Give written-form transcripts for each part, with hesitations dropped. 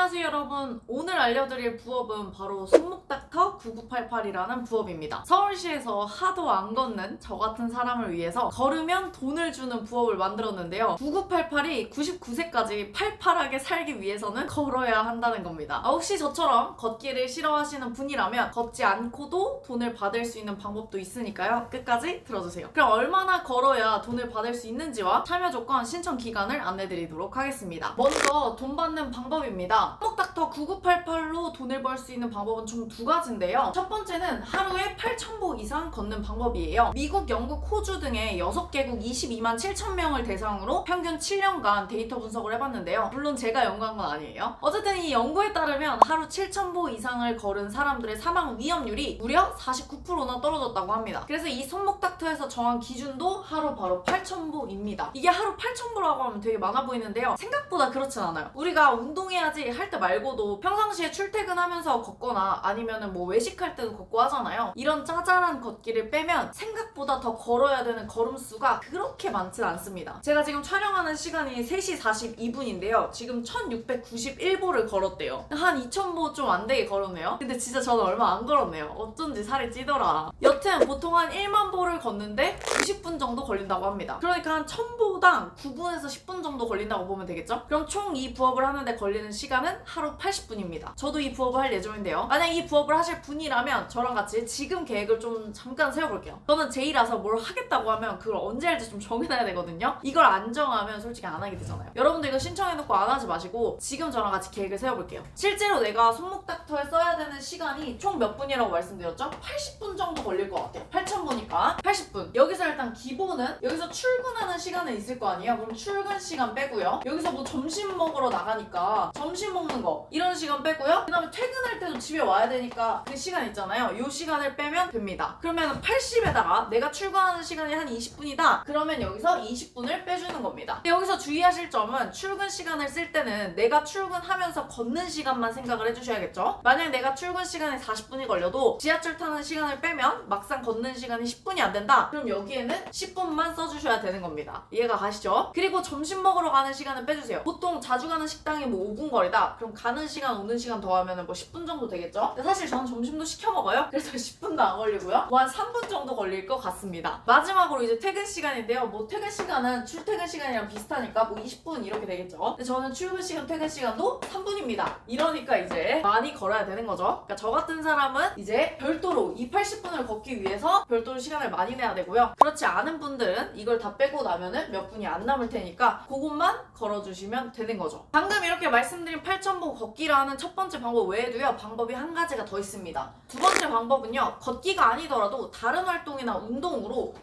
안녕하세요 여러분. 오늘 알려드릴 부업은 바로 손목닥터 9988이라는 부업입니다. 서울시에서 하도 안 걷는 저 같은 사람을 위해서 걸으면 돈을 주는 부업을 만들었는데요. 9988이 99세까지 팔팔하게 살기 위해서는 걸어야 한다는 겁니다. 혹시 저처럼 걷기를 싫어하시는 분이라면 걷지 않고도 돈을 받을 수 있는 방법도 있으니까요. 끝까지 들어주세요. 그럼 얼마나 걸어야 돈을 받을 수 있는지와 참여 조건, 신청 기간을 안내드리도록 하겠습니다. 먼저 돈 받는 방법입니다. 손목닥터 9988로 돈을 벌 수 있는 방법은 총 두 가지인데요. 첫 번째는 하루에 8,000보 이상 걷는 방법이에요. 미국, 영국, 호주 등의 6개국 22만 7천 명을 대상으로 평균 7년간 데이터 분석을 해봤는데요. 물론 제가 연구한 건 아니에요. 어쨌든 이 연구에 따르면 하루 7,000보 이상을 걸은 사람들의 사망 위험률이 무려 49%나 떨어졌다고 합니다. 그래서 이 손목닥터에서 정한 기준도 하루 바로 8,000보입니다. 이게 하루 8,000보라고 하면 되게 많아 보이는데요. 생각보다 그렇진 않아요. 우리가 운동해야지 할 때 말고도 평상시에 출퇴근하면서 걷거나 아니면은 뭐 외식할 때도 걷고 하잖아요. 이런 짜잘한 걷기를 빼면 생각보다 더 걸어야 되는 걸음수가 그렇게 많진 않습니다. 제가 지금 촬영하는 시간이 3시 42분인데요. 지금 1691보를 걸었대요. 한 2000보 좀 안 되게 걸었네요. 근데 진짜 저는 얼마 안 걸었네요. 어쩐지 살이 찌더라. 여튼 보통 한 1만 보를 걷는데 90분 정도 걸린다고 합니다. 그러니까 한 1000보당 9분에서 10분 정도 걸린다고 보면 되겠죠? 그럼 총 이 부업을 하는데 걸리는 시간은 하루 80분입니다. 저도 이 부업을 할 예정인데요. 만약 이 부업을 하실 분이라면 저랑 같이 지금 계획을 좀 잠깐 세워볼게요. 저는 제이라서 뭘 하겠다고 하면 그걸 언제 할지 좀 정해놔야 되거든요. 이걸 안 정하면 솔직히 안 하게 되잖아요. 여러분도 이거 신청해놓고 안 하지 마시고 지금 저랑 같이 계획을 세워볼게요. 실제로 내가 손목닥터에 써야 되는 시간이 총 몇 분이라고 말씀드렸죠? 80분 정도 걸릴 것 같아요. 8,000보니까 80분. 여기서 일단 기본은 여기서 출근하는 시간은 있을 거 아니에요? 그럼 출근 시간 빼고요. 여기서 뭐 점심 먹으러 나가니까 점심 먹는 거 이런 시간 빼고요. 그 다음에 퇴근할 때도 집에 와야 되니까 그 시간 있잖아요. 이 시간을 빼면 됩니다. 그러면 80에다가 내가 출근하는 시간이 한 20분이다. 그러면 여기서 20분을 빼주는 겁니다. 근데 여기서 주의하실 점은 출근 시간을 쓸 때는 내가 출근하면서 걷는 시간만 생각을 해주셔야겠죠. 만약 내가 출근 시간에 40분이 걸려도 지하철 타는 시간을 빼면 막상 걷는 시간이 10분이 안 된다. 그럼 여기에는 10분만 써주셔야 되는 겁니다. 이해가 가시죠? 그리고 점심 먹으러 가는 시간은 빼주세요. 보통 자주 가는 식당이 뭐 5분 거리다. 그럼 가는 시간 오는 시간 더하면 뭐 10분 정도 되겠죠? 근데 사실 저는 점심도 시켜 먹어요. 그래서 10분도 안 걸리고요. 뭐 한 3분 정도 걸릴 것 같습니다. 마지막으로 이제 퇴근 시간인데요. 뭐 퇴근 시간은 출퇴근 시간이랑 비슷하니까 뭐 20분 이렇게 되겠죠. 근데 저는 출근 시간, 퇴근 시간도 3분입니다. 이러니까 이제 많이 걸어야 되는 거죠. 그러니까 저 같은 사람은 이제 별도로 이 80분을 걷기 위해서 별도로 시간을 많이 내야 되고요. 그렇지 않은 분들은 이걸 다 빼고 나면은 몇 분이 안 남을 테니까 그것만 걸어주시면 되는 거죠. 방금 이렇게 말씀드린 8,000보 걷기라는 첫 번째 방법 외에도요. 방법이 한 가지가 더 있습니다. 두 번째 방법은요. 걷기가 아니더라도 다른 활동이나 운동으로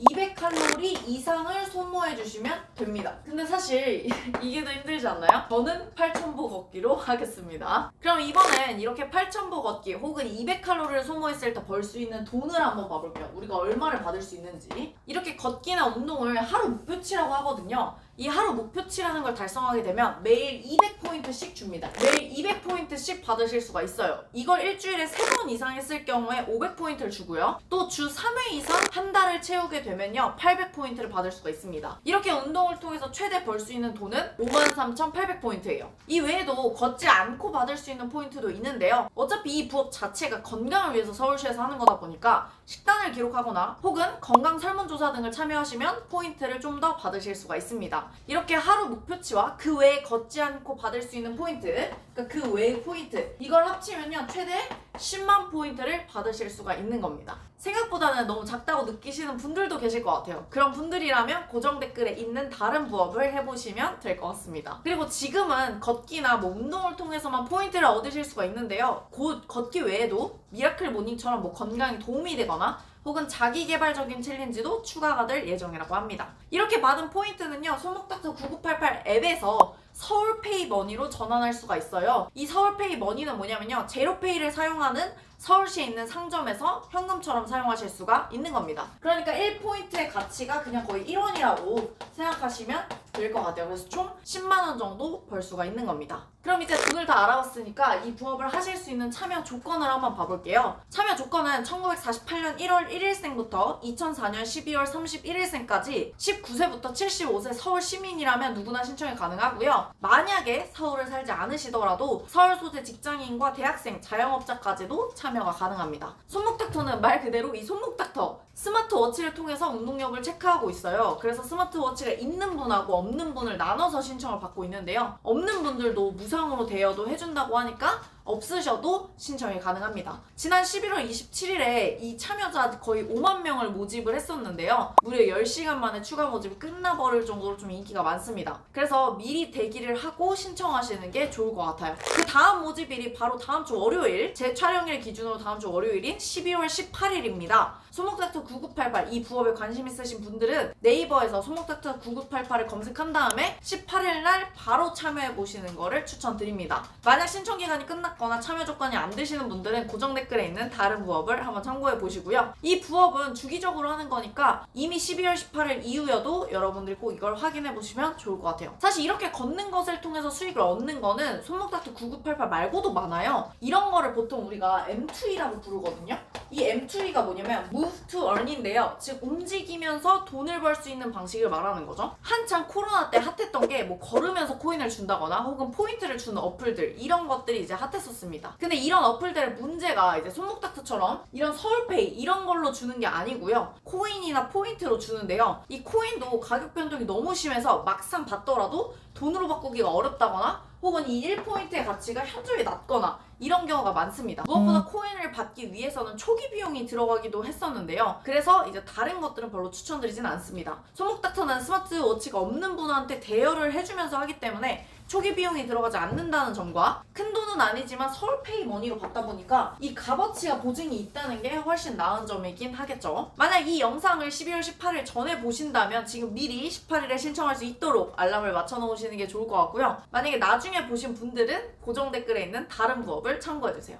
200칼로리 이상을 소모해 주시면 됩니다. 근데 사실 이게 더 힘들지 않나요? 저는 8,000보 걷기로 하겠습니다. 그럼 이번엔 이렇게 8,000보 걷기 혹은 200칼로리를 소모했을 때 벌 수 있는 돈을 한번 봐볼게요. 우리가 얼마를 받을 수 있는지. 이렇게 걷기나 운동을 하루 목표치라고 하거든요. 이 하루 목표치라는 걸 달성하게 되면 매일 200포인트씩 줍니다. 매일 200포인트씩 받으실 수가 있어요. 이걸 일주일에 3번 이상 했을 경우에 500포인트를 주고요. 또 주 3회 이상 한 달을 채우게 되면요 800포인트를 받을 수가 있습니다. 이렇게 운동을 통해서 최대 벌 수 있는 돈은 53,800포인트예요. 이 외에도 걷지 않고 받을 수 있는 포인트도 있는데요. 어차피 이 부업 자체가 건강을 위해서 서울시에서 하는 거다 보니까 식단을 기록하거나 혹은 건강 설문조사 등을 참여하시면 포인트를 좀 더 받으실 수가 있습니다. 이렇게 하루 목표치와 그 외에 걷지 않고 받을 수 있는 포인트, 그러니까 그 외의 포인트, 이걸 합치면요 최대 10만 포인트를 받으실 수가 있는 겁니다. 생각보다는 너무 작다고 느끼시는 분들도 계실 것 같아요. 그런 분들이라면 고정 댓글에 있는 다른 부업을 해보시면 될 것 같습니다. 그리고 지금은 걷기나 뭐 운동을 통해서만 포인트를 얻으실 수가 있는데요. 곧 걷기 외에도 미라클 모닝처럼 뭐 건강에 도움이 되거나 혹은 자기개발적인 챌린지도 추가가 될 예정이라고 합니다. 이렇게 받은 포인트는요. 손목닥터 9988 앱에서 서울페이 머니로 전환할 수가 있어요. 이 서울페이 머니는 뭐냐면요. 제로페이를 사용하는 서울시에 있는 상점에서 현금처럼 사용하실 수가 있는 겁니다. 그러니까 1포인트의 가치가 그냥 거의 1원이라고 생각하시면 될 것 같아요. 그래서 총 10만원 정도 벌 수가 있는 겁니다. 그럼 이제 돈을 다 알아봤으니까 이 부업을 하실 수 있는 참여 조건을 한번 봐볼게요. 참여 조건은 1948년 1월 1일생부터 2004년 12월 31일생까지 19세부터 75세 서울 시민이라면 누구나 신청이 가능하고요. 만약에 서울에 살지 않으시더라도 서울 소재 직장인과 대학생, 자영업자까지도 참여가 가능합니다. 손목닥터는 말 그대로 이 손목닥터 스마트워치를 통해서 운동력을 체크하고 있어요. 그래서 스마트워치가 있는 분하고 없는 분을 나눠서 신청을 받고 있는데요. 없는 분들도 무상으로 대여도 해준다고 하니까 없으셔도 신청이 가능합니다. 지난 11월 27일에 이 참여자 거의 5만 명을 모집을 했었는데요. 무려 10시간 만에 추가 모집이 끝나버릴 정도로 좀 인기가 많습니다. 그래서 미리 대기를 하고 신청하시는 게 좋을 것 같아요. 그 다음 모집일이 바로 다음 주 월요일, 제 촬영일 기준으로 다음 주 월요일인 12월 18일입니다. 손목닥터 9988 이 부업에 관심 있으신 분들은 네이버에서 손목닥터 9988을 검색한 다음에 18일 날 바로 참여해 보시는 거를 추천드립니다. 만약 신청 기간이 끝났거나 참여 조건이 안 되시는 분들은 고정 댓글에 있는 다른 부업을 한번 참고해 보시고요. 이 부업은 주기적으로 하는 거니까 이미 12월 18일 이후여도 여러분들이 꼭 이걸 확인해 보시면 좋을 것 같아요. 사실 이렇게 걷는 것을 통해서 수익을 얻는 거는 손목닥터 9988 말고도 많아요. 이런 거를 보통 우리가 M2E라고 부르거든요. 이 M2E가 뭐냐면 Move to Earn인데요. 즉 움직이면서 돈을 벌 수 있는 방식을 말하는 거죠. 한창 코로나 때 핫했던 게 뭐 걸으면서 코인을 준다거나 혹은 포인트를 주는 어플들, 이런 것들이 이제 핫했었습니다. 근데 이런 어플들의 문제가 이제 손목닥터처럼 이런 서울페이 이런 걸로 주는 게 아니고요. 코인이나 포인트로 주는데요. 이 코인도 가격 변동이 너무 심해서 막상 받더라도 돈으로 바꾸기가 어렵다거나 혹은 이 1포인트의 가치가 현저히 낮거나 이런 경우가 많습니다. 무엇보다 코인을 받기 위해서는 초기 비용이 들어가기도 했었는데요. 그래서 이제 다른 것들은 별로 추천드리진 않습니다. 손목닥터는 스마트워치가 없는 분한테 대여를 해주면서 하기 때문에 초기 비용이 들어가지 않는다는 점과 큰 돈은 아니지만 서울페이 머니로 받다 보니까 이 값어치가 보증이 있다는 게 훨씬 나은 점이긴 하겠죠. 만약 이 영상을 12월 18일 전에 보신다면 지금 미리 18일에 신청할 수 있도록 알람을 맞춰 놓으시는 게 좋을 것 같고요. 만약에 나중에 보신 분들은 고정 댓글에 있는 다른 부업을 참고해주세요.